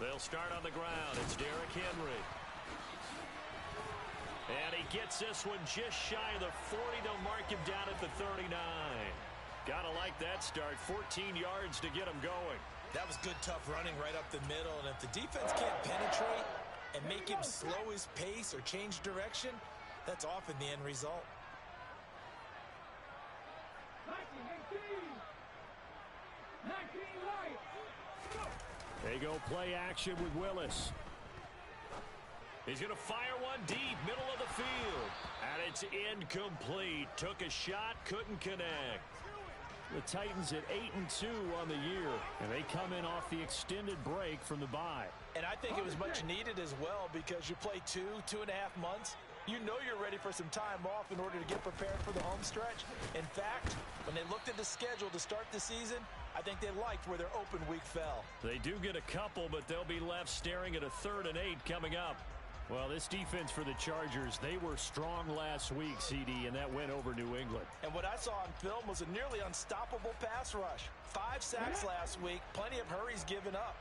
They'll start on the ground. It's Derrick Henry. And he gets this one just shy of the 40. They'll mark him down at the 39. Gotta like that start. 14 yards to get him going. That was good, tough running right up the middle. And if the defense can't penetrate and make him slow his pace or change direction, that's often the end result. They go play action with Willis. He's going to fire one deep, middle of the field. And it's incomplete. Took a shot, couldn't connect. The Titans at 8-2 on the year, and they come in off the extended break from the bye. And I think it was much needed as well, because you play 2.5 months. You know you're ready for some time off in order to get prepared for the home stretch. In fact, when they looked at the schedule to start the season, I think they liked where their open week fell. They do get a couple, but they'll be left staring at a 3rd and 8 coming up. Well, this defense for the Chargers, they were strong last week, CD, and that went over New England. And what I saw on film was a nearly unstoppable pass rush. 5 sacks last week, plenty of hurries given up.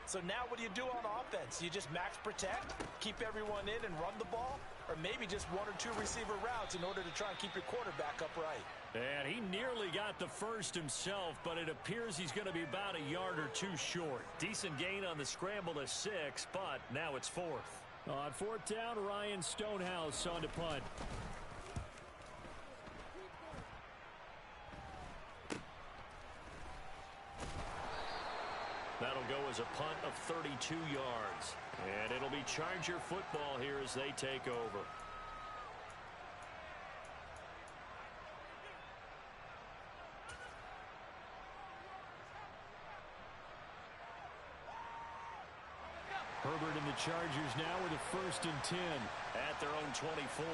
So now what do you do on offense? You just max protect, keep everyone in and run the ball? Or maybe just 1 or 2 receiver routes in order to try and keep your quarterback upright? And he nearly got the first himself, but it appears he's going to be about a yard or 2 short. Decent gain on the scramble to 6, but now it's 4th. On 4th down, Ryan Stonehouse on to punt. That'll go as a punt of 32 yards. And it'll be Charger football here as they take over. Herbert and the Chargers now with a 1st and 10 at their own 24.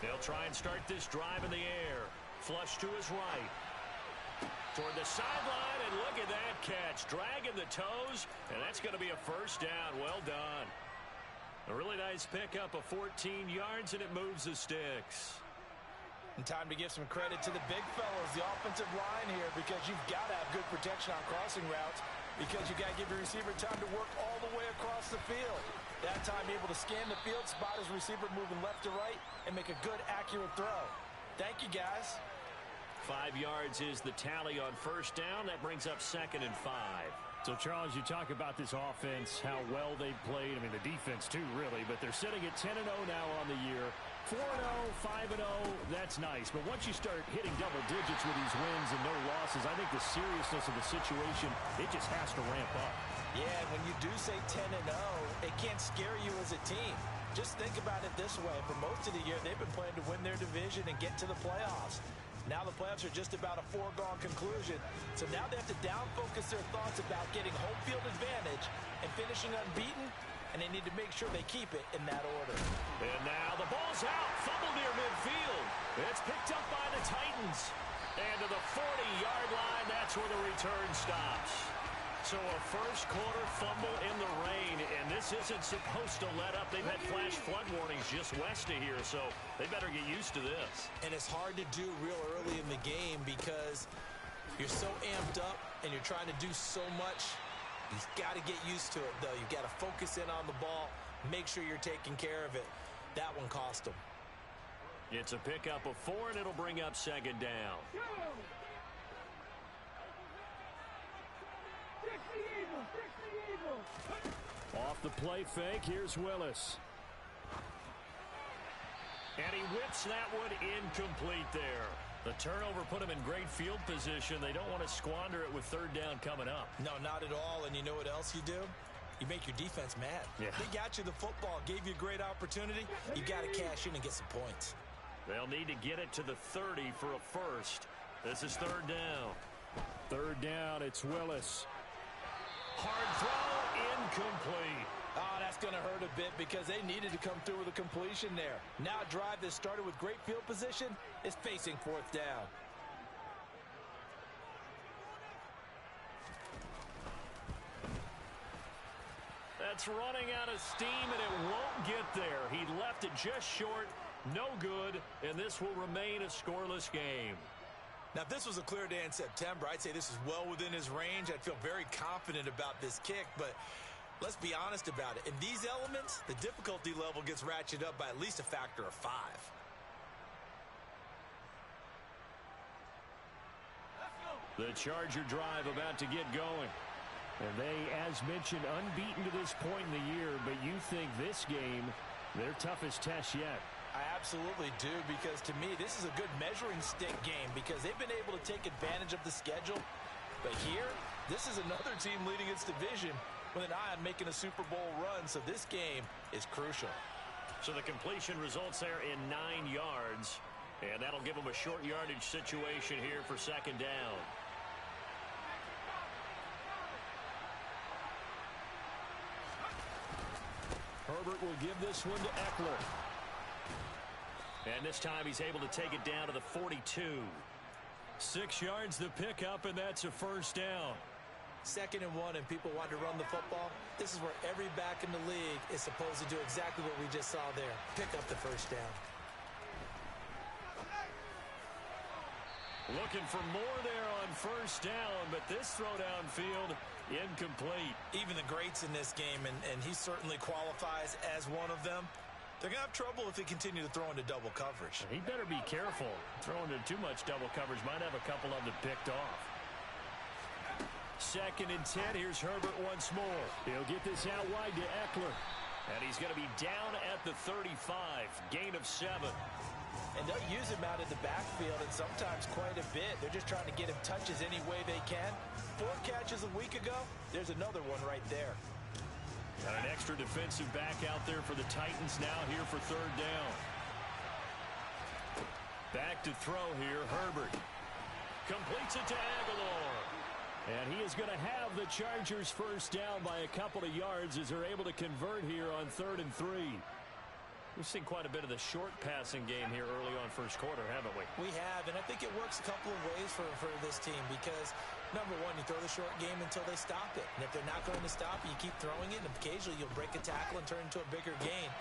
They'll try and start this drive in the air. Flush to his right. Toward the sideline, and look at that catch. Dragging the toes, and that's going to be a 1st down. Well done. A really nice pickup of 14 yards, and it moves the sticks. And time to give some credit to the big fellas, the offensive line here, because you've got to have good protection on crossing routes, because you've got to give your receiver time to work all the way across the field. That time able to scan the field, spot his receiver moving left to right, and make a good, accurate throw. Thank you, guys. 5 yards is the tally on 1st down. That brings up 2nd and 5. So, Charles, you talk about this offense, how well they've played. I mean, the defense, too, really. But they're sitting at 10-0 now on the year. 4-0, 5-0, that's nice. But once you start hitting double digits with these wins and no losses, I think the seriousness of the situation, it just has to ramp up. Yeah, and when you do say 10-0, it can't scare you as a team. Just think about it this way. For most of the year, they've been playing to win their division and get to the playoffs. Now the playoffs are just about a foregone conclusion. So now they have to down-focus their thoughts about getting home field advantage and finishing unbeaten, and they need to make sure they keep it in that order. And now the ball's out. Fumble near midfield. It's picked up by the Titans. And to the 40-yard line, that's where the return stops. So a first-quarter fumble in the rain, and this isn't supposed to let up. They've had flash flood warnings just west of here, so they better get used to this. And it's hard to do real early in the game because you're so amped up and you're trying to do so much. You've got to get used to it, though. You've got to focus in on the ball, make sure you're taking care of it. That one cost them. It's a pickup of 4, and it'll bring up 2nd down. Off the play fake, here's Willis. And he whips that one incomplete there. The turnover put him in great field position. They don't want to squander it with 3rd down coming up. No, not at all. And you know what else you do? You make your defense mad. Yeah. They got you the football, gave you a great opportunity. You got to cash in and get some points. They'll need to get it to the 30 for a 1st. This is 3rd down. 3rd down, it's Willis. Hard throw, incomplete. Oh, that's going to hurt a bit because they needed to come through with a completion there. Now a drive that started with great field position is facing 4th down. That's running out of steam, and it won't get there. He left it just short, no good, and this will remain a scoreless game. Now, if this was a clear day in September, I'd say this is well within his range. I'd feel very confident about this kick, but let's be honest about it. In these elements, the difficulty level gets ratcheted up by at least a factor of 5. The Charger drive about to get going. And they, as mentioned, unbeaten to this point in the year, but you think this game, their toughest test yet? I absolutely do, because to me, this is a good measuring stick game because they've been able to take advantage of the schedule. But here, this is another team leading its division with an eye on making a Super Bowl run, so this game is crucial. So the completion results there in 9 yards, and that'll give them a short yardage situation here for second down. Herbert will give this one to Eckler. And this time he's able to take it down to the 42. 6 yards the pickup, and that's a first down. 2nd and 1, and people want to run the football. This is where every back in the league is supposed to do exactly what we just saw there. Pick up the first down. Looking for more there on first down, but this throw downfield incomplete. Even the greats in this game, and he certainly qualifies as one of them, they're going to have trouble if they continue to throw into double coverage. He better be careful. Throwing into too much double coverage might have a couple of them picked off. 2nd and 10. Here's Herbert once more. He'll get this out wide to Eckler. And he's going to be down at the 35. Gain of 7. And they'll use him out in the backfield, and sometimes quite a bit. They're just trying to get him touches any way they can. 4 catches a week ago. There's another one right there. Got an extra defensive back out there for the Titans now here for 3rd down. Back to throw here, Herbert. Completes it to Aguilar. And he is going to have the Chargers first down by a couple of yards as they're able to convert here on 3rd and 3. We've seen quite a bit of the short passing game here early on first quarter, haven't we? We have, and I think it works a couple of ways for this team because, number one, you throw the short game until they stop it. And if they're not going to stop it, you keep throwing it, and occasionally you'll break a tackle and turn it into a bigger gain.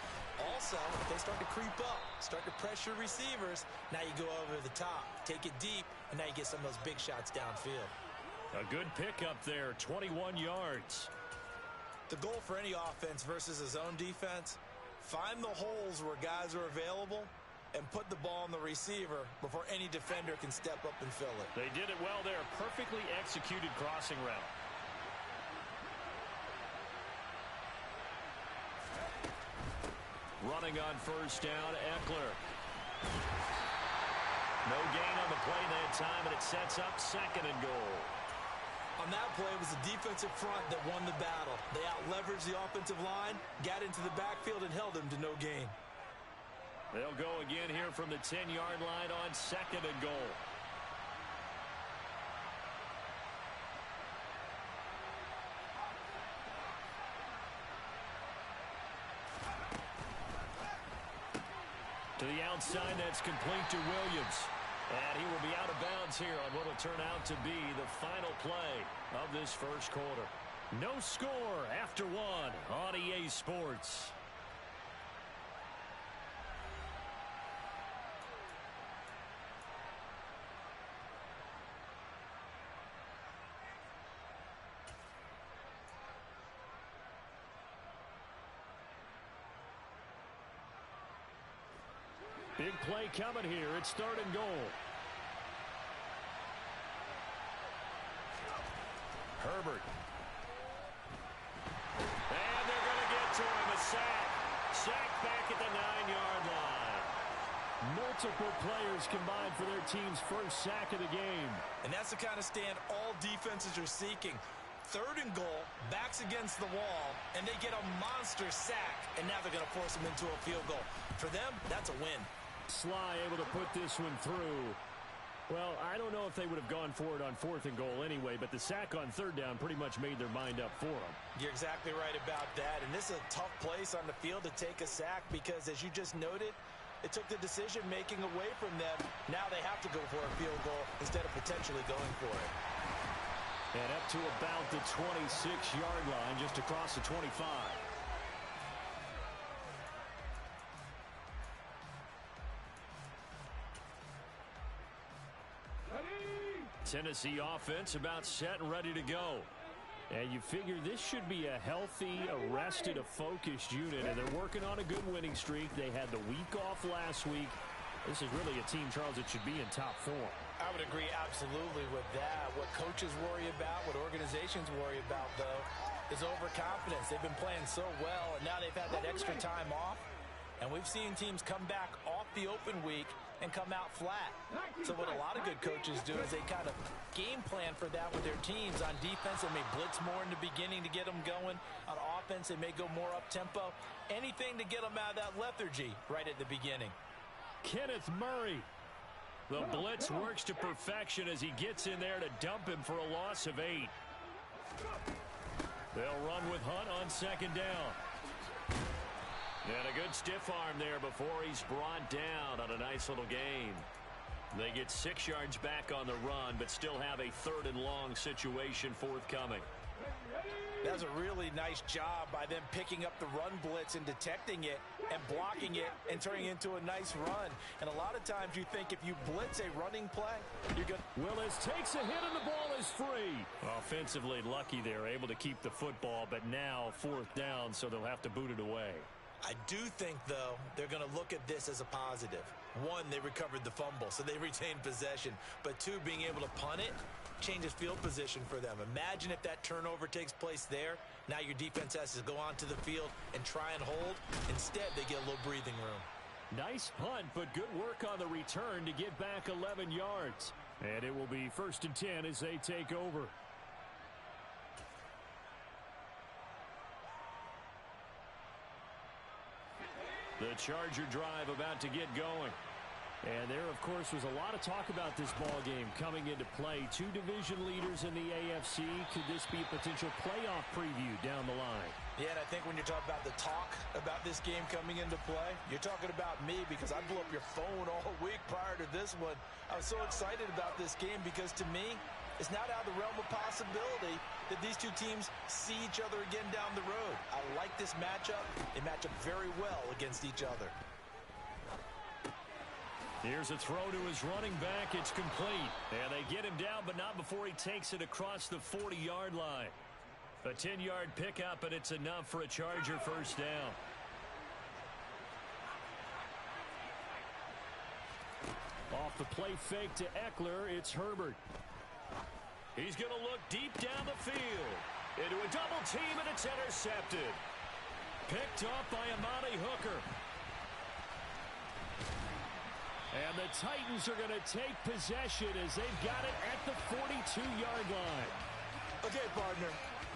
Also, if they start to creep up, start to pressure receivers, now you go over the top, take it deep, and now you get some of those big shots downfield. A good pickup there, 21 yards. The goal for any offense versus a zone defense, find the holes where guys are available and put the ball on the receiver before any defender can step up and fill it. They did it well there. Perfectly executed crossing route. Running on first down, Eckler. No gain on the play that time, and it sets up 2nd and goal. On that play, it was the defensive front that won the battle. They out-leveraged the offensive line, got into the backfield, and held them to no gain. They'll go again here from the 10-yard line on 2nd and goal. To the outside, that's complete to Williams. And he will be out of bounds here on what will turn out to be the final play of this first quarter. No score after 1 on EA Sports. Big play coming here. It's 3rd and goal. Herbert. And they're going to get to him. A sack. Sack back at the 9-yard line. Multiple players combined for their team's first sack of the game. And that's the kind of stand all defenses are seeking. 3rd and goal, backs against the wall, and they get a monster sack. And now they're going to force them into a field goal. For them, that's a win. Sly able to put this one through. Well, I don't know if they would have gone for it on 4th and goal anyway, but the sack on 3rd down pretty much made their mind up for them. You're exactly right about that, and this is a tough place on the field to take a sack because, as you just noted, it took the decision-making away from them. Now they have to go for a field goal instead of potentially going for it. And up to about the 26-yard line, just across the 25. Tennessee offense about set and ready to go. And you figure this should be a healthy, a rested, a focused unit, and they're working on a good winning streak. They had the week off last week. This is really a team, Charles, that should be in top form. I would agree absolutely with that. What coaches worry about, what organizations worry about, though, is overconfidence. They've been playing so well, and now they've had that extra time off. And we've seen teams come back off the open week and come out flat. So what a lot of good coaches do is they kind of game plan for that with their teams. On defense, they may blitz more in the beginning to get them going. On offense, they may go more up-tempo. Anything to get them out of that lethargy right at the beginning. Kenneth Murray. The blitz works to perfection as he gets in there to dump him for a loss of 8. They'll run with Hunt on second down. And a good stiff arm there before he's brought down on a nice little gain. They get 6 yards back on the run, but still have a 3rd and long situation forthcoming. That was a really nice job by them picking up the run blitz and detecting it and blocking it and turning it into a nice run. And a lot of times you think if you blitz a running play, you're going to... Willis takes a hit and the ball is free. Offensively lucky there, able to keep the football, but now 4th down, so they'll have to boot it away. I do think, though, they're going to look at this as a positive. 1, they recovered the fumble, so they retained possession. But 2, being able to punt it changes field position for them. Imagine if that turnover takes place there. Now your defense has to go onto the field and try and hold. Instead, they get a little breathing room. Nice punt, but good work on the return to get back 11 yards. And it will be 1st and 10 as they take over. The Charger drive about to get going. And there, of course, was a lot of talk about this ball game coming into play. 2 division leaders in the AFC. Could this be a potential playoff preview down the line? Yeah, and I think when you're talking about the talk about this game coming into play, you're talking about me because I blew up your phone all week prior to this one. I was so excited about this game because, to me, it's not out of the realm of possibility that these 2 teams see each other again down the road. I like this matchup. They match up very well against each other. Here's a throw to his running back. It's complete. And they get him down, but not before he takes it across the 40-yard line. A 10-yard pickup, and it's enough for a Charger 1st down. Off the play fake to Eckler, it's Herbert. He's going to look deep down the field. Into a double team, and it's intercepted. Picked up by Amani Hooker. And the Titans are going to take possession as they've got it at the 42-yard line. Okay, partner,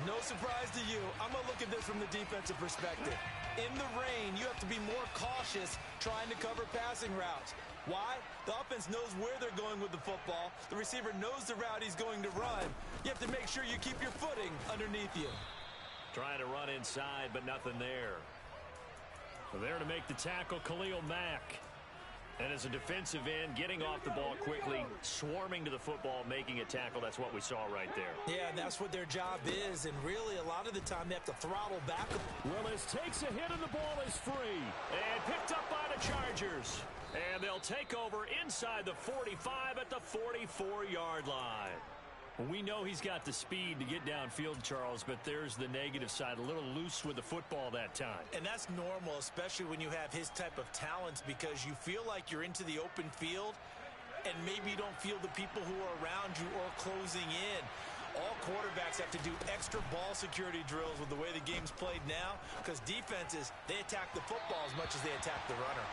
no surprise to you. I'm going to look at this from the defensive perspective. In the rain, you have to be more cautious trying to cover passing routes. Why? The offense knows where they're going with the football. The receiver knows the route he's going to run. You have to make sure you keep your footing underneath you. Trying to run inside, but nothing there. So there to make the tackle, Khalil Mack. And as a defensive end, getting off the ball quickly, swarming to the football, making a tackle. That's what we saw right there. Yeah, and that's what their job is. And really, a lot of the time, they have to throttle back. Willis takes a hit, and the ball is free. And picked up by the Chargers. And they'll take over inside the 45 at the 44-yard line. We know he's got the speed to get downfield, Charles, but there's the negative side. A little loose with the football that time. And that's normal, especially when you have his type of talents, because you feel like you're into the open field and maybe you don't feel the people who are around you or closing in. All quarterbacks have to do extra ball security drills with the way the game's played now, because defenses, they attack the football as much as they attack the runner.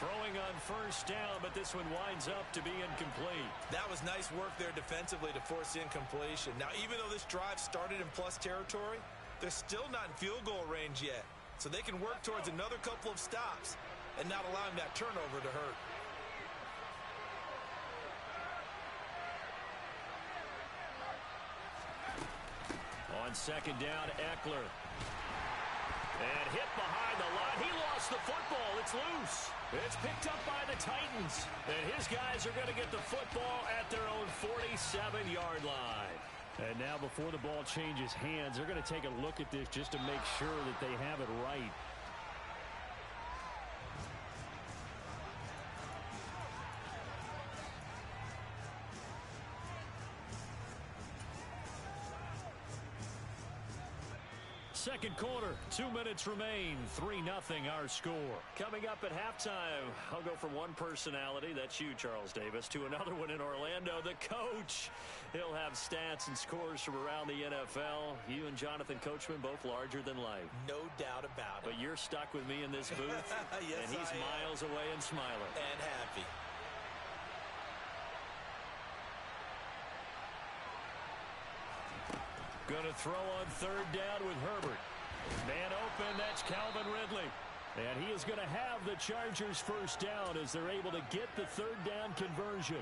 Throwing on 1st down, but this one winds up to be incomplete. That was nice work there defensively to force the incompletion. Now, even though this drive started in plus territory, they're still not in field goal range yet. So they can work towards another couple of stops and not allowing that turnover to hurt. On 2nd down, Eckler. And hit behind the line. He lost the football. It's loose. It's picked up by the Titans. And his guys are going to get the football at their own 47-yard line. And now before the ball changes hands, they're going to take a look at this just to make sure that they have it right. second quarter. 2 minutes remain. 3-0 our score. Coming up at halftime, I'll go from one personality, that's you, Charles Davis, to another one in Orlando, the coach. He'll have stats and scores from around the NFL. You and Jonathan Coachman both larger than life. No doubt about it. But you're stuck with me in this booth, yes, and he's miles away and smiling. And happy. Going to throw on third down with Herbert. Man open, that's Calvin Ridley. And he is going to have the Chargers first down as they're able to get the third down conversion.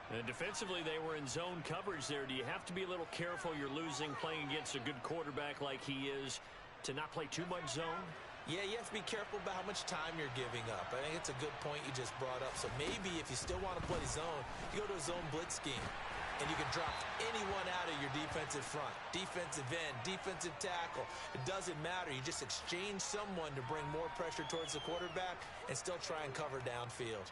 And defensively, they were in zone coverage there. Do you have to be a little careful you're losing playing against a good quarterback like he is to not play too much zone? Yeah, you have to be careful about how much time you're giving up. I think it's a good point you just brought up. So maybe if you still want to play zone, you go to a zone blitz scheme. And you can drop anyone out of your defensive front. Defensive end, defensive tackle. It doesn't matter. You just exchange someone to bring more pressure towards the quarterback and still try and cover downfield.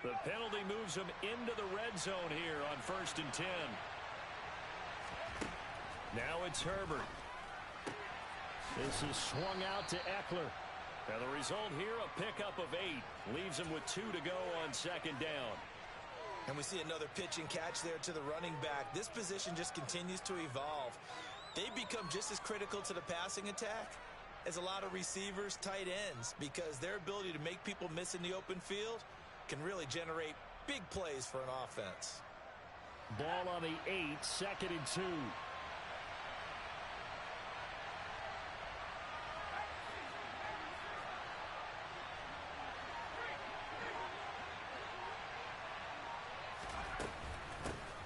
The penalty moves him into the red zone here on 1st and 10. Now it's Herbert. This is swung out to Eckler. And the result here, a pickup of 8. Leaves him with 2 to go on 2nd down. And we see another pitch and catch there to the running back. This position just continues to evolve. They become just as critical to the passing attack as a lot of receivers, tight ends, because their ability to make people miss in the open field can really generate big plays for an offense. Ball on the 8, 2nd and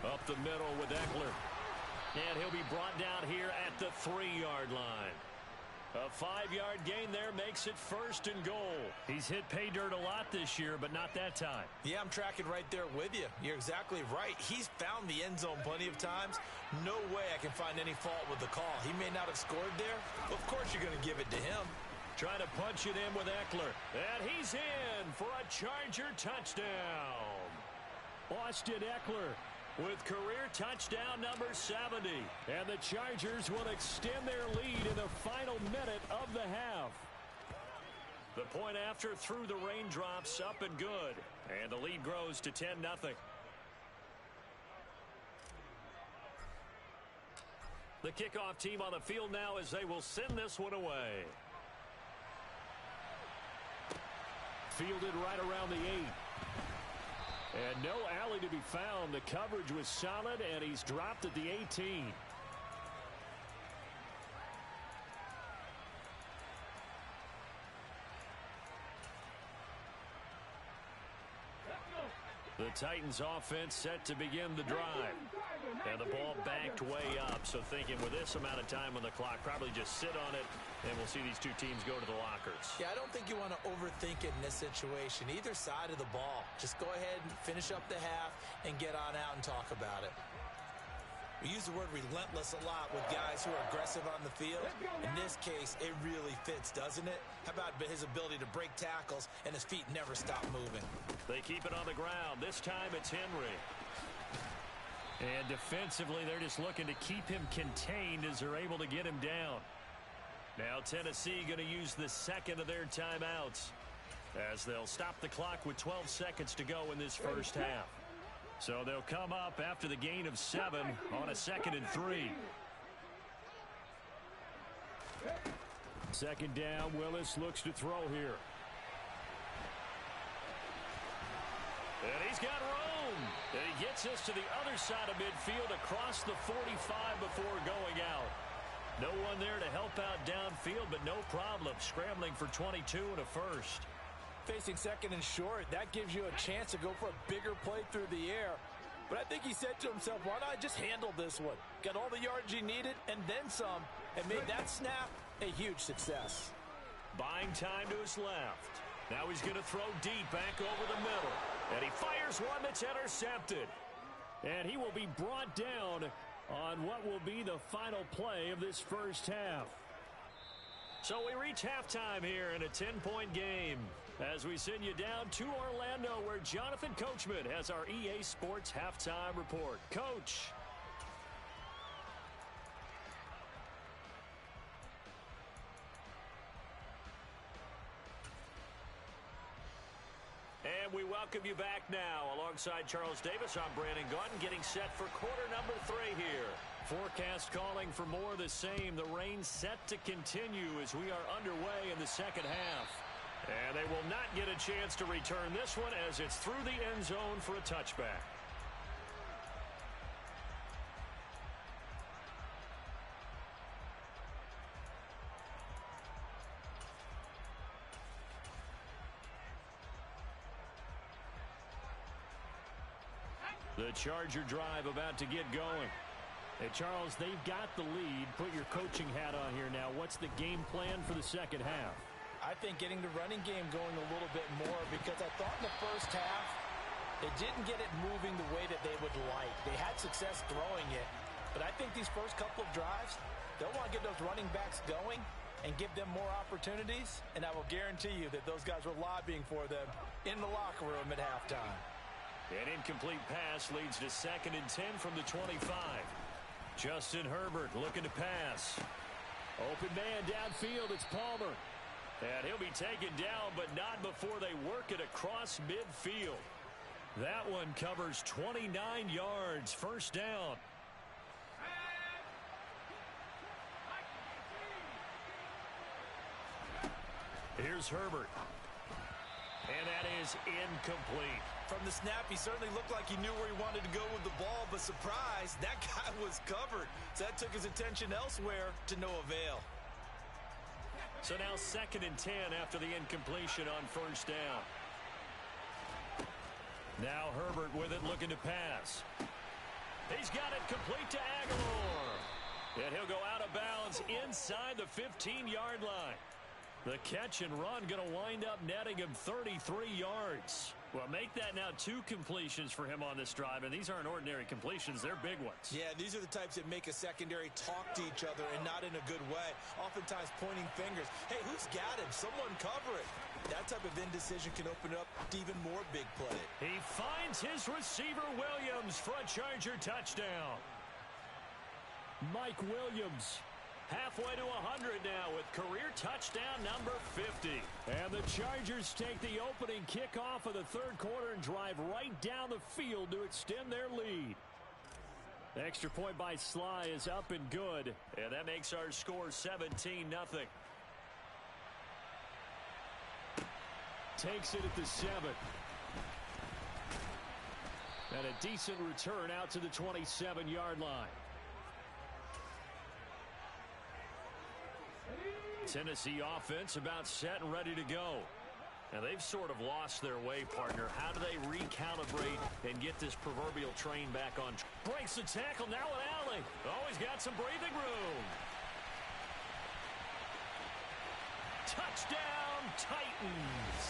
2. Up the middle with Eckler. And he'll be brought down here at the 3-yard line. A 5-yard gain there makes it 1st and goal. He's hit pay dirt a lot this year, but not that time. Yeah, I'm tracking right there with you. You're exactly right. He's found the end zone plenty of times. No way I can find any fault with the call. He may not have scored there. Of course you're going to give it to him. Trying to punch it in with Eckler. And he's in for a Charger touchdown. Austin Eckler with career touchdown number 70. And the Chargers will extend their lead in the final minute of the half. The point after through the raindrops, up and good. And the lead grows to 10-0. The kickoff team on the field now as they will send this one away. Fielded right around the 8. And no alley to be found. The coverage was solid, and he's dropped at the 18. The Titans offense set to begin the drive. And the ball backed way up. So thinking with this amount of time on the clock, probably just sit on it, and we'll see these two teams go to the lockers. Yeah, I don't think you want to overthink it in this situation. Either side of the ball. Just go ahead and finish up the half and get on out and talk about it. We use the word relentless a lot with guys who are aggressive on the field. In this case, it really fits, doesn't it? How about his ability to break tackles and his feet never stop moving? They keep it on the ground. This time it's Henry. And defensively, they're just looking to keep him contained as they're able to get him down. Now Tennessee going to use the second of their timeouts as they'll stop the clock with 12 seconds to go in this first half. So they'll come up after the gain of 7 on a 2nd and 3. 2nd down, Willis looks to throw here. And he's got room. And he gets us to the other side of midfield across the 45 before going out. No one there to help out downfield, but no problem. Scrambling for 22 and a first. Facing 2nd and short, that gives you a chance to go for a bigger play through the air. But I think he said to himself, why not just handle this one? Got all the yards he needed and then some, and made that snap a huge success. Buying time to his left. Now he's going to throw deep back over the middle. And he fires one that's intercepted. And he will be brought down on what will be the final play of this first half. So we reach halftime here in a 10-point game as we send you down to Orlando, where Jonathan Coachman has our EA Sports halftime report. Coach. And we welcome you back now. Alongside Charles Davis, I'm Brandon Gaudin, getting set for quarter number 3 here. Forecast calling for more of the same. The rain set to continue as we are underway in the second half. And they will not get a chance to return this one as it's through the end zone for a touchback. The Charger drive about to get going. Hey, Charles, they've got the lead. Put your coaching hat on here now. What's the game plan for the second half? I think getting the running game going a little bit more, because I thought in the first half they didn't get it moving the way that they would like. They had success throwing it, but I think these first couple of drives, they'll want to get those running backs going and give them more opportunities, and I will guarantee you that those guys were lobbying for them in the locker room at halftime. An incomplete pass leads to 2nd and 10 from the 25. Justin Herbert looking to pass. Open man downfield, it's Palmer. And he'll be taken down, but not before they work it across midfield. That one covers 29 yards, first down. Here's Herbert. And that is incomplete. From the snap, he certainly looked like he knew where he wanted to go with the ball, but surprise, that guy was covered. So that took his attention elsewhere to no avail. So now 2nd and 10 after the incompletion on first down. Now Herbert with it, looking to pass. He's got it complete to Aguilar. And he'll go out of bounds inside the 15-yard line. The catch and run going to wind up netting him 33 yards. Well, make that now 2 completions for him on this drive, and these aren't ordinary completions. They're big ones. Yeah, these are the types that make a secondary talk to each other, and not in a good way. Oftentimes pointing fingers. Hey, who's got him? Someone cover it. That type of indecision can open up to even more big play. He finds his receiver, Williams, for a Charger touchdown. Mike Williams halfway to 100 now with career touchdown number 50. And the Chargers take the opening kickoff of the third quarter and drive right down the field to extend their lead. The extra point by Sly is up and good, and that makes our score 17-0. Takes it at the 7. And a decent return out to the 27-yard line. Tennessee offense about set and ready to go. Now they've sort of lost their way, partner. How do they recalibrate and get this proverbial train back on? Breaks the tackle, now an alley. Oh, he's got some breathing room. Touchdown, Titans.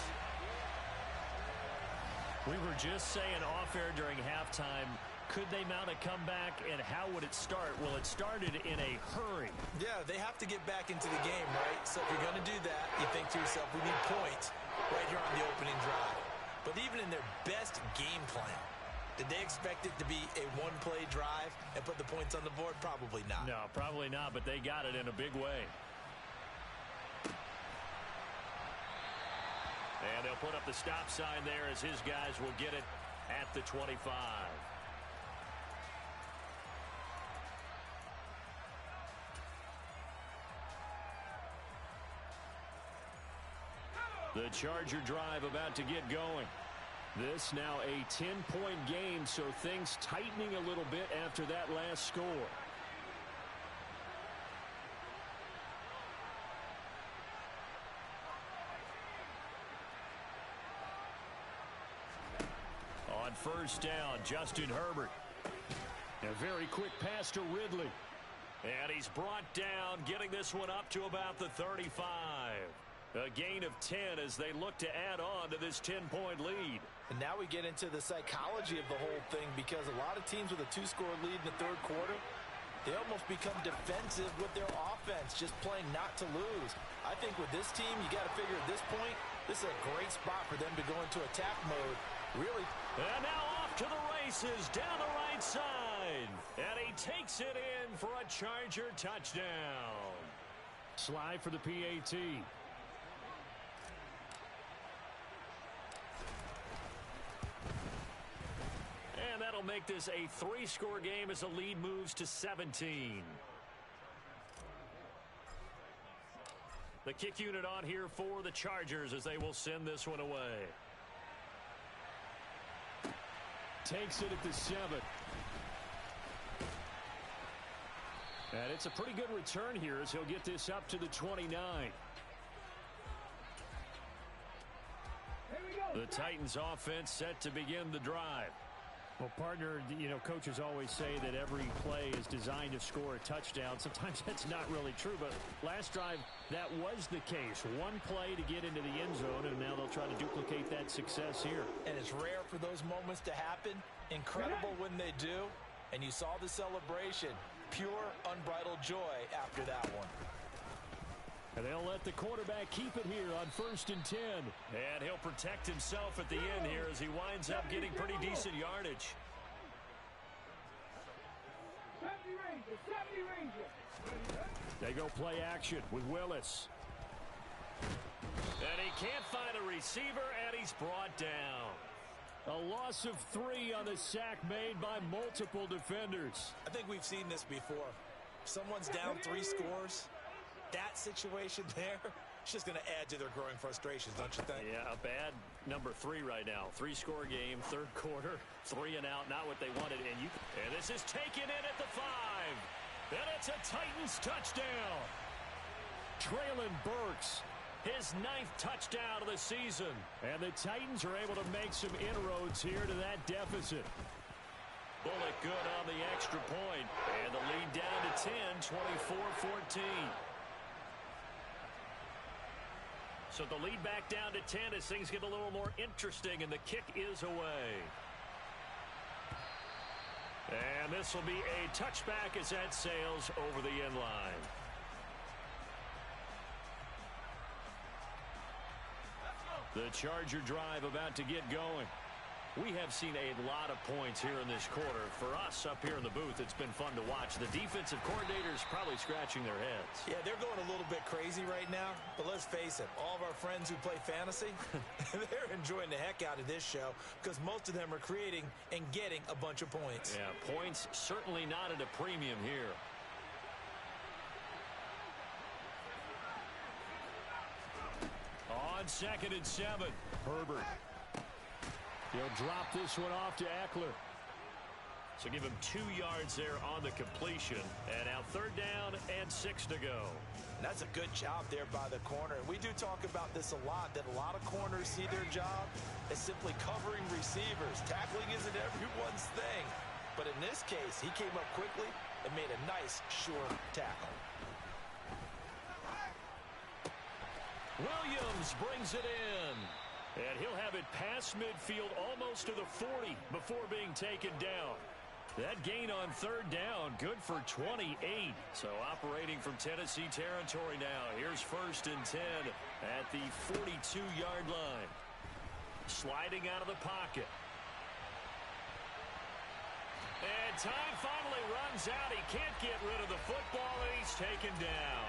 We were just saying off air during halftime, could they mount a comeback, and how would it start? Well, it started in a hurry. Yeah, they have to get back into the game, right? So if you're going to do that, you think to yourself, we need points right here on the opening drive. But even in their best game plan, did they expect it to be a one-play drive and put the points on the board? Probably not. No, probably not, but they got it in a big way. And they'll put up the stop sign there as his guys will get it at the 25. The Charger drive about to get going. This now a 10-point game, so things tightening a little bit after that last score. On first down, Justin Herbert. A very quick pass to Ridley. And he's brought down, getting this one up to about the 35. A gain of 10 as they look to add on to this 10-point lead. And now we get into the psychology of the whole thing, because a lot of teams with a 2-score lead in the third quarter, They almost become defensive with their offense, just playing not to lose. I think with this team, you got to figure at this point, this is a great spot for them to go into attack mode. Really. And now off to the races down the right side. And he takes it in for a Charger touchdown. Slide for the PAT. And that'll make this a 3-score game as the lead moves to 17. The kick unit on here for the Chargers as they will send this one away. Takes it at the 7. And it's a pretty good return here as he'll get this up to the 29. The Titans offense set to begin the drive. Well, partner, you know, coaches always say that every play is designed to score a touchdown. Sometimes that's not really true, but last drive, that was the case. One play to get into the end zone, and now they'll try to duplicate that success here. And it's rare for those moments to happen. Incredible when they do. And you saw the celebration. Pure, unbridled joy after that one. And they'll let the quarterback keep it here on 1st and 10. And he'll protect himself at the end here as he winds up getting pretty decent yardage. They go play action with Willis. And he can't find a receiver, and he's brought down. A loss of 3 on the sack made by multiple defenders. I think we've seen this before. Someone's down 3 scores. That situation there, it's just going to add to their growing frustrations, don't you think? Yeah, a bad number 3 right now. 3-score game, 3rd quarter, 3 and out, not what they wanted. And this is taken in at the 5. And it's a Titans touchdown. Traylon Burks, his 9th touchdown of the season. And the Titans are able to make some inroads here to that deficit. Bullet good on the extra point. And the lead down to 10, 24-14. So the lead back down to 10 as things get a little more interesting, and the kick is away. And this will be a touchback as that sails over the end line. The Charger drive about to get going. We have seen a lot of points here in this quarter. For us up here in the booth, it's been fun to watch. The defensive coordinators probably scratching their heads. Yeah, they're going a little bit crazy right now. But let's face it, all of our friends who play fantasy, they're enjoying the heck out of this show because most of them are creating and getting a bunch of points. Yeah, points certainly not at a premium here. On 2nd and 7, Herbert. He'll drop this one off to Eckler. So give him 2 yards there on the completion. And now 3rd down and 6 to go. And that's a good job there by the corner. We do talk about this a lot, that a lot of corners see their job as simply covering receivers. Tackling isn't everyone's thing. But in this case, he came up quickly and made a nice, sure tackle. Williams brings it in. And he'll have it past midfield almost to the 40 before being taken down. That gain on 3rd down, good for 28. So operating from Tennessee territory now. Here's 1st and 10 at the 42-yard line. Sliding out of the pocket. And time finally runs out. He can't get rid of the football, and he's taken down.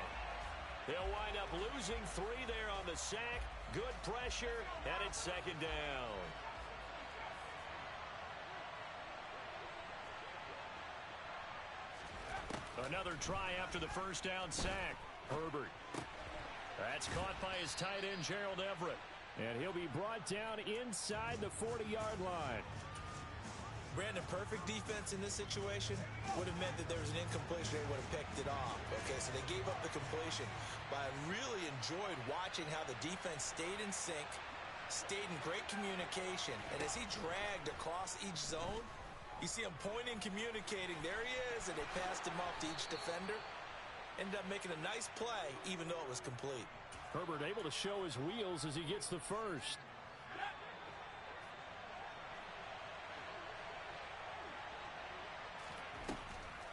They'll wind up losing 3 there on the sack. Good pressure, and it's 2nd down. Another try after the 1st down sack. Herbert. That's caught by his tight end, Gerald Everett. And he'll be brought down inside the 40-yard line. Brandon, perfect defense in this situation would have meant that there was an incompletion. They would have picked it off. Okay, so they gave up the completion. But I really enjoyed watching how the defense stayed in sync, stayed in great communication. And as he dragged across each zone, you see him pointing, communicating. There he is, and they passed him off to each defender. Ended up making a nice play, even though it was complete. Herbert able to show his wheels as he gets the first.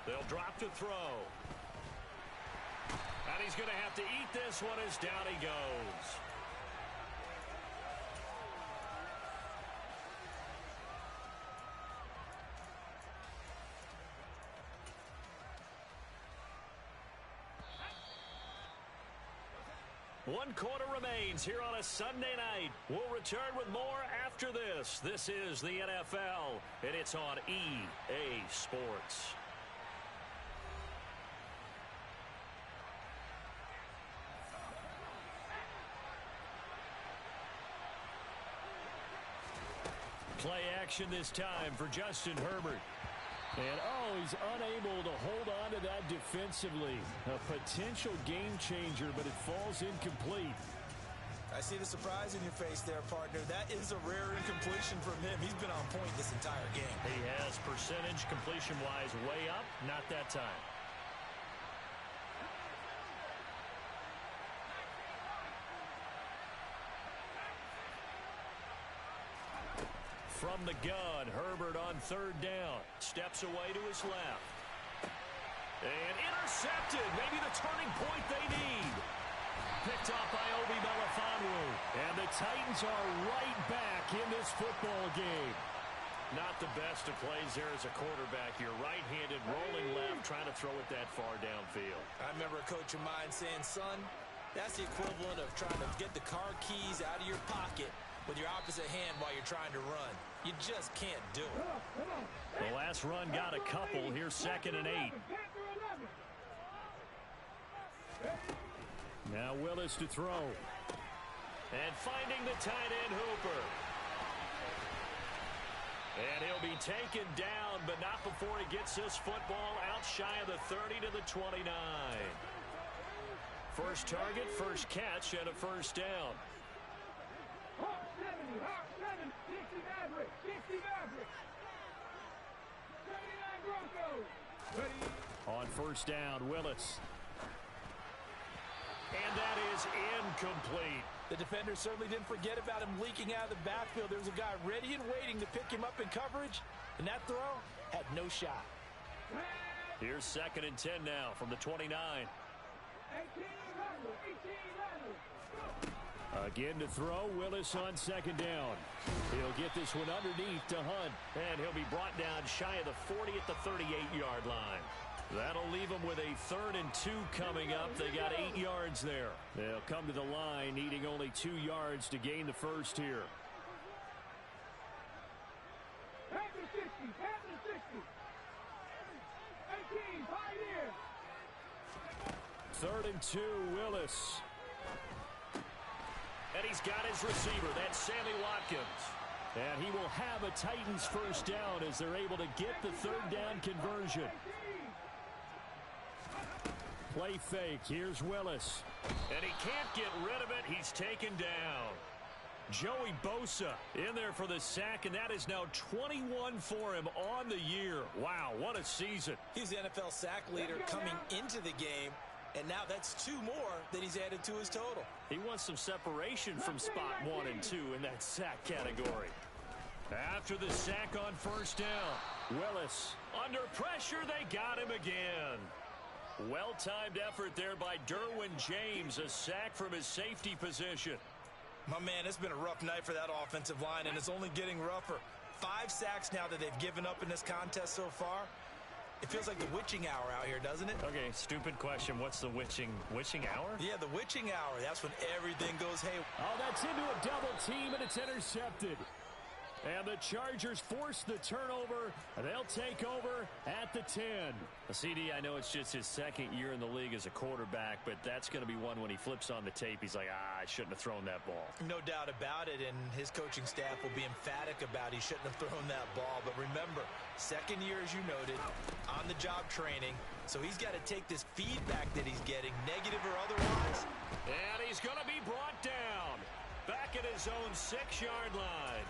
They'll They'll drop to throw. And he's going to have to eat this one as down he goes. One quarter remains here on a Sunday night. We'll return with more after this. This is the NFL, and it's on EA Sports. Play action this time for Justin Herbert. And, he's unable to hold on to that defensively. A potential game changer, but it falls incomplete. I see the surprise in your face there, partner. That is a rare incompletion from him. He's been on point this entire game. He has percentage completion-wise way up. Not that time. From the gun, Herbert on third down. Steps away to his left. And intercepted. Maybe the turning point they need. Picked off by Obi Melifonwu. And the Titans are right back in this football game. Not the best of plays there as a quarterback. You're right-handed, rolling left, trying to throw it that far downfield. I remember a coach of mine saying, son, that's the equivalent of trying to get the car keys out of your pocket with your opposite hand while you're trying to run. You just can't do it. The last run got a couple. Here's 2nd and 8. Now Willis to throw. And finding the tight end Hooper. And he'll be taken down, but not before he gets this football out shy of the 30 to the 29. First target, first catch, and a first down. On first down, Willis. And that is incomplete. The defender certainly didn't forget about him leaking out of the backfield. There was a guy ready and waiting to pick him up in coverage, and that throw had no shot. Here's 2nd and 10 now from the 29. Again to throw, Willis on 2nd down. He'll get this one underneath to Hunt. And he'll be brought down shy of the 40 at the 38-yard line. That'll leave them with a 3rd and 2 coming up. They got 8 yards there. They'll come to the line, needing only 2 yards to gain the first here. 3rd and 2, Willis. And he's got his receiver. That's Sammy Watkins. And he will have a Titans first down as they're able to get the 3rd down conversion. Play fake. Here's Willis. And he can't get rid of it. He's taken down. Joey Bosa in there for the sack, and that is now 21 for him on the year. Wow, what a season. He's the NFL sack leader coming into the game, and now that's 2 more that he's added to his total. He wants some separation from spot 1 and 2 in that sack category. After the sack on first down, Willis under pressure. They got him again. Well-timed effort there by Derwin James. A sack from his safety position. My man, it's been a rough night for that offensive line, and it's only getting rougher. 5 sacks now that they've given up in this contest so far. It feels like the witching hour out here, doesn't it? Okay, stupid question. What's the witching hour? Yeah, the witching hour. That's when everything goes haywire. Oh, that's into a double team, and it's intercepted. And the Chargers force the turnover. They'll take over at the 10. CD, I know it's just his 2nd year in the league as a quarterback, but that's going to be one when he flips on the tape. He's like, I shouldn't have thrown that ball. No doubt about it, and his coaching staff will be emphatic about he shouldn't have thrown that ball. But remember, 2nd year, as you noted, on-the-job training. So he's got to take this feedback that he's getting, negative or otherwise. And he's going to be brought down back at his own 6-yard line.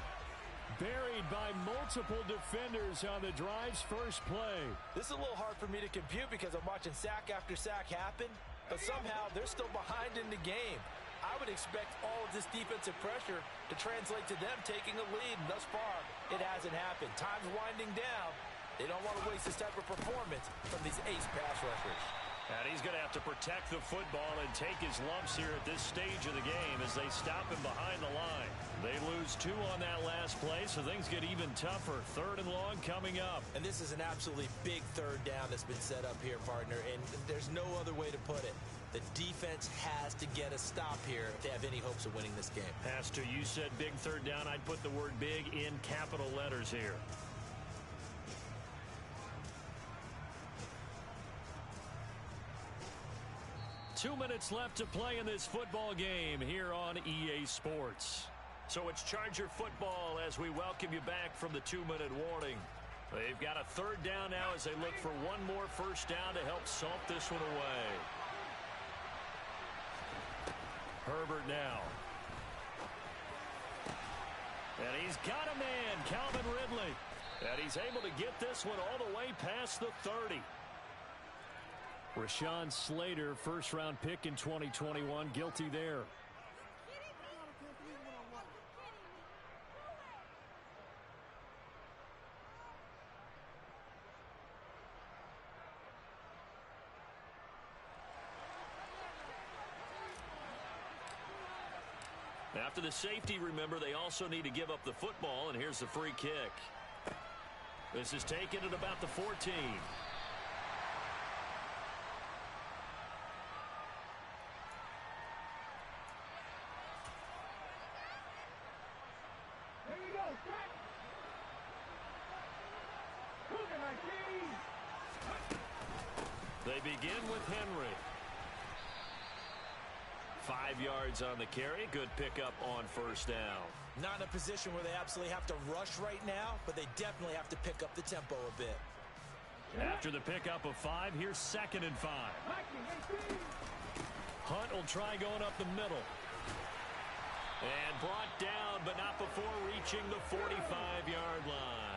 Buried by multiple defenders on the drive's first play. This is a little hard for me to compute because I'm watching sack after sack happen, but somehow they're still behind in the game. I would expect all of this defensive pressure to translate to them taking a lead, and thus far, it hasn't happened. Time's winding down, They don't want to waste this type of performance from these ace pass rushers. And he's going to have to protect the football and take his lumps here at this stage of the game as they stop him behind the line. They lose 2 on that last play, so things get even tougher. 3rd and long coming up. And this is an absolutely big 3rd down that's been set up here, partner, and there's no other way to put it. The defense has to get a stop here if they have any hopes of winning this game. Pastor, you said big 3rd down. I'd put the word big in capital letters here. Two minutes left to play in this football game here on EA Sports. So it's Charger football as we welcome you back from the 2-minute warning. They've got a 3rd down now as they look for one more first down to help salt this one away. Herbert now. And he's got a man, Calvin Ridley. And he's able to get this one all the way past the 30. Rashawn Slater, first-round pick in 2021, guilty there. After the safety, remember, they also need to give up the football, and here's the free kick. This is taken at about the 14. They begin with Henry. 5 yards on the carry. Good pickup on first down. Not in a position where they absolutely have to rush right now, but they definitely have to pick up the tempo a bit. After the pickup of 5, here's 2nd and 5. Hunt will try going up the middle. And brought down, but not before reaching the 45-yard line.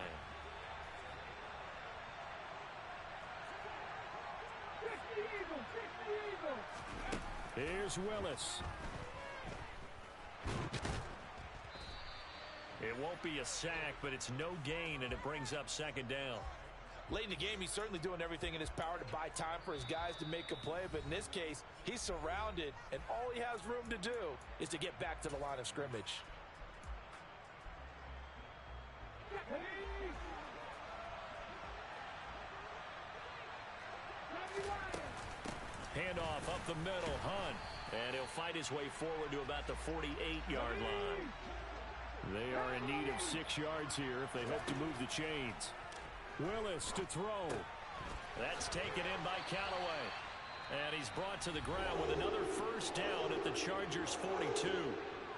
Here's Willis. It won't be a sack, but it's no gain, and it brings up 2nd down. Late in the game, he's certainly doing everything in his power to buy time for his guys to make a play, but in this case, he's surrounded, and all he has room to do is to get back to the line of scrimmage. Handoff up the middle, Hunt. And he'll fight his way forward to about the 48-yard line. They are in need of 6 yards here if they hope to move the chains. Willis to throw. That's taken in by Callaway. And he's brought to the ground with another first down at the Chargers' 42.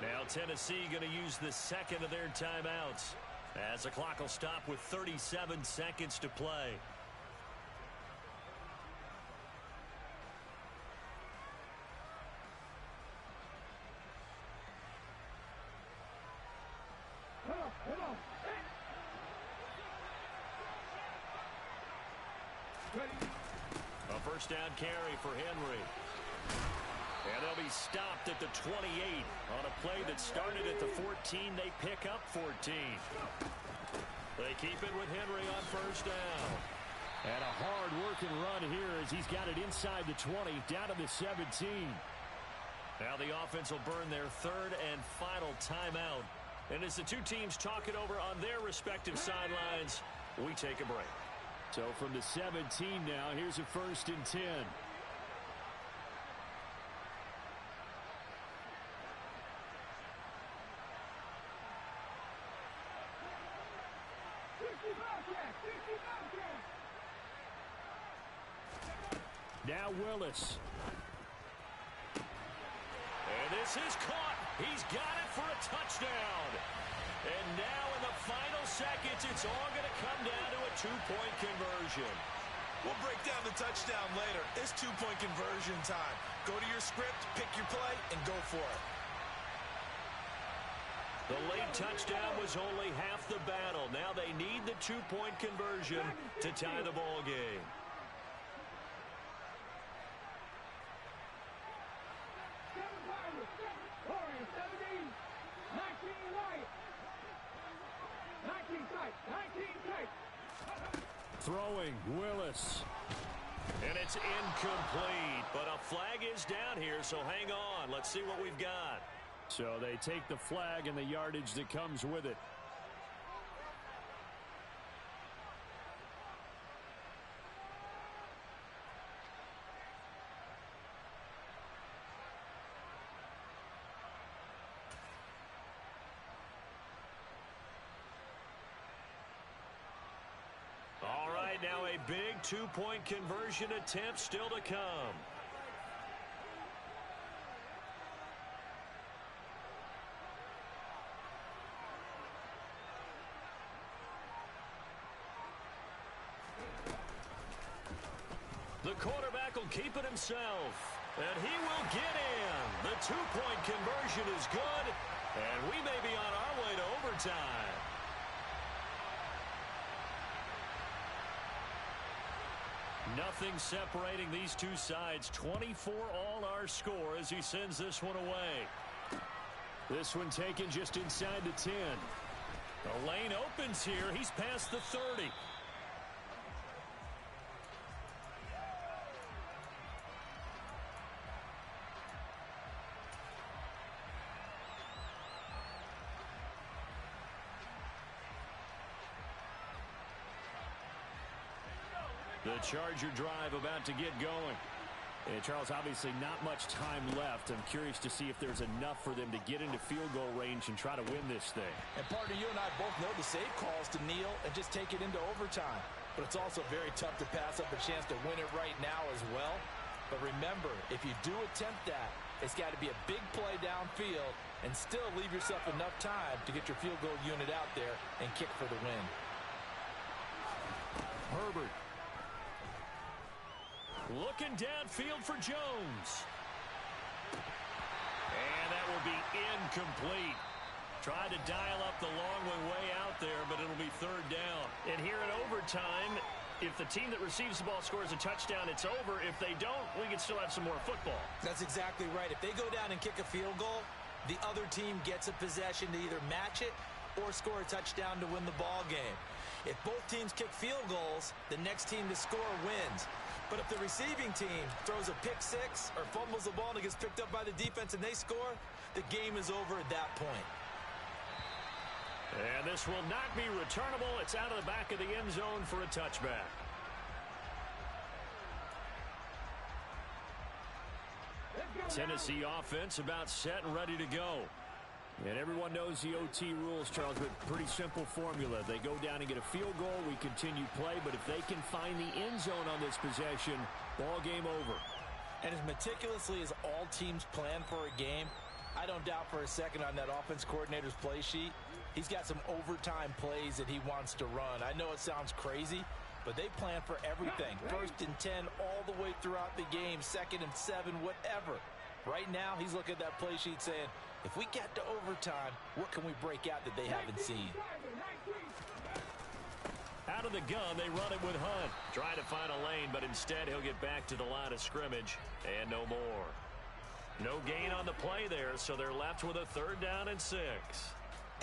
Now Tennessee going to use the 2nd of their timeouts, as the clock will stop with 37 seconds to play. A first down carry for Henry. And they'll be stopped at the 28 on a play that started at the 14. They pick up 14. They keep it with Henry on first down. And a hard-working run here as he's got it inside the 20, down to the 17. Now the offense will burn their 3rd and final timeout. And as the two teams talk it over on their respective sidelines, we take a break. So from the 17 now, here's a 1st and 10. Now Willis. And this is caught. He's got it for a touchdown. And now in the final seconds, it's all going to come down to a 2-point conversion. We'll break down the touchdown later. It's 2-point conversion time. Go to your script, pick your play, and go for it. The late touchdown was only half the battle. Now they need the 2-point conversion to tie the ball game. Throwing, Willis. And it's incomplete, but a flag is down here, so hang on. Let's see what we've got. So they take the flag and the yardage that comes with it. Now a big two-point conversion attempt still to come. The quarterback will keep it himself, and he will get in. The two-point conversion is good, and we may be on our way to overtime. Nothing separating these two sides. 24 all our score as he sends this one away. This one taken just inside the 10. The lane opens here. He's past the 30. The Charger drive about to get going. And Charles, obviously not much time left. I'm curious to see if there's enough for them to get into field goal range and try to win this thing. And partner, you and I both know the save calls to kneel and just take it into overtime. But it's also very tough to pass up a chance to win it right now as well. But remember, if you do attempt that, it's got to be a big play downfield and still leave yourself enough time to get your field goal unit out there and kick for the win. Herbert. Looking downfield for Jones. And that will be incomplete. Tried to dial up the long way out there, but it'll be third down. And here in overtime, if the team that receives the ball scores a touchdown, it's over. If they don't, we can still have some more football. That's exactly right. If they go down and kick a field goal, the other team gets a possession to either match it or score a touchdown to win the ball game. If both teams kick field goals, the next team to score wins. But if the receiving team throws a pick six or fumbles the ball and it gets picked up by the defense and they score, the game is over at that point. And this will not be returnable. It's out of the back of the end zone for a touchback. Tennessee offense about set and ready to go. And everyone knows the OT rules, Charles, but pretty simple formula. They go down and get a field goal, we continue play, but if they can find the end zone on this possession, ball game over. And as meticulously as all teams plan for a game, I don't doubt for a second on that offense coordinator's play sheet, he's got some overtime plays that he wants to run. I know it sounds crazy, but they plan for everything. 1st and 10 all the way throughout the game, 2nd and 7, whatever. Right now, he's looking at that play sheet saying, if we get to overtime, what can we break out that they haven't seen? Out of the gun, they run it with Hunt. Trying to find a lane, but instead he'll get back to the line of scrimmage, and no more. No gain on the play there, so they're left with a 3rd down and 6.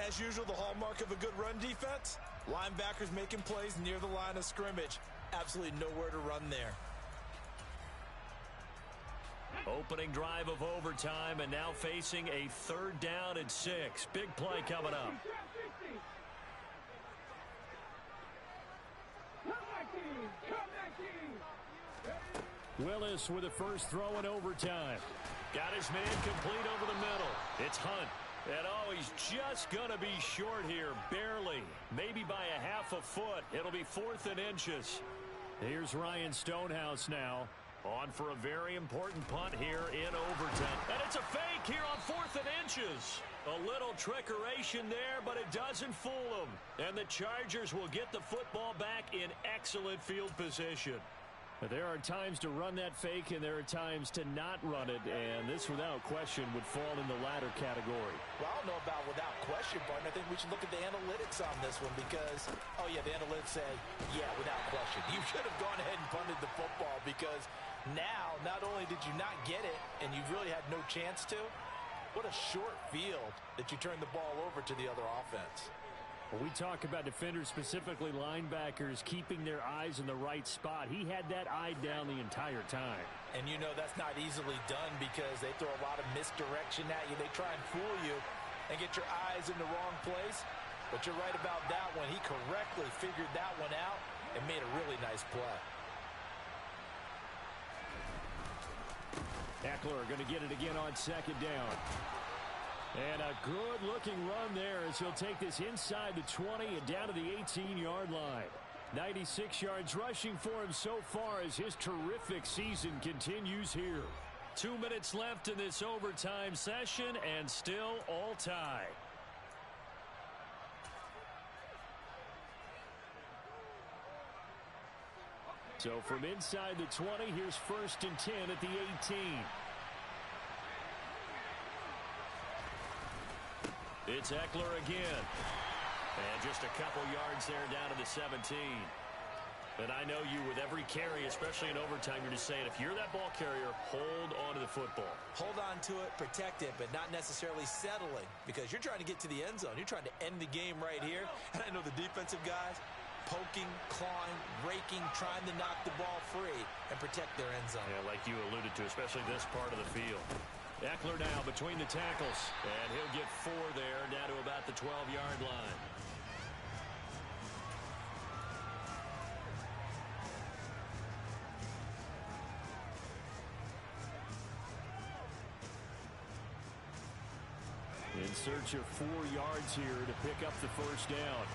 As usual, the hallmark of a good run defense, linebackers making plays near the line of scrimmage. Absolutely nowhere to run there. Opening drive of overtime, and now facing a 3rd down and 6. Big play coming up. Willis with the first throw in overtime. Got his man complete over the middle. It's Hunt. And oh, he's just going to be short here, barely. Maybe by a half a foot. It'll be 4th and inches. Here's Ryan Stonehouse now. On for a very important punt here in overtime. And it's a fake here on 4th and inches. A little trickeration there, but it doesn't fool them. And the Chargers will get the football back in excellent field position. There are times to run that fake, and there are times to not run it, and this, without question, would fall in the latter category. Well, I don't know about without question, partner. I think we should look at the analytics on this one because, oh, yeah, the analytics say, yeah, without question. You should have gone ahead and punted the football because now, not only did you not get it, and you really had no chance to, what a short field that you turned the ball over to the other offense. When we talk about defenders, specifically linebackers, keeping their eyes in the right spot, he had that eye down the entire time. And you know that's not easily done because they throw a lot of misdirection at you. They try and fool you and get your eyes in the wrong place. But you're right about that one. He correctly figured that one out and made a really nice play. Ekeler going to get it again on second down. And a good-looking run there as he'll take this inside the 20 and down to the 18-yard line. 96 yards rushing for him so far as his terrific season continues here. 2 minutes left in this overtime session and still all tied. So from inside the 20, here's 1st and 10 at the 18. It's Ekeler again. And just a couple yards there down to the 17. But I know you, with every carry, especially in overtime, you're just saying, if you're that ball carrier, hold on to the football. Hold on to it, protect it, but not necessarily settling, because you're trying to get to the end zone. You're trying to end the game right here. And I know the defensive guys poking, clawing, raking, trying to knock the ball free and protect their end zone. Yeah, like you alluded to, especially this part of the field. Ekeler now between the tackles, and he'll get 4 there, down to about the 12-yard line. In search of 4 yards here to pick up the first down.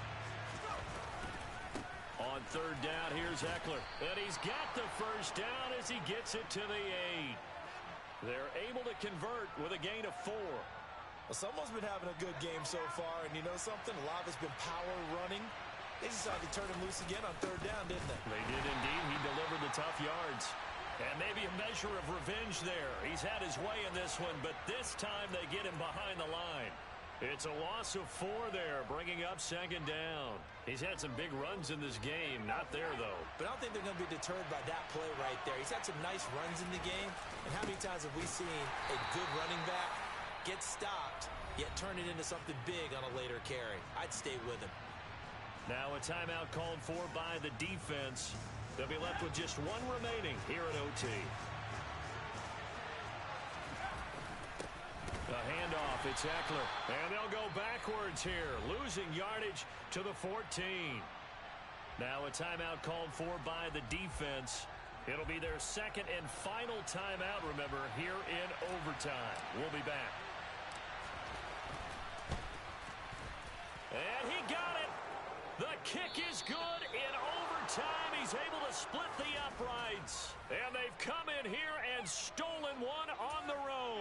On 3rd down, here's Ekeler. And he's got the first down as he gets it to the 8. They're able to convert with a gain of 4. Well, someone's been having a good game so far, and you know something? A lot of it's been power running. They decided to turn him loose again on 3rd down, didn't they? They did indeed. He delivered the tough yards. And maybe a measure of revenge there. He's had his way in this one, but this time they get him behind the line. It's a loss of 4 there, bringing up 2nd down. He's had some big runs in this game. Not there, though. But I don't think they're going to be deterred by that play right there. He's had some nice runs in the game. And how many times have we seen a good running back get stopped, yet turn it into something big on a later carry? I'd stay with him. Now a timeout called for by the defense. They'll be left with just 1 remaining here at OT. A handoff, it's Ekeler. And they'll go backwards here, losing yardage to the 14. Now a timeout called for by the defense. It'll be their 2nd and final timeout, remember, here in overtime. We'll be back. And he got it. The kick is good in overtime. He's able to split the uprights. And they've come in here and stolen one on the road.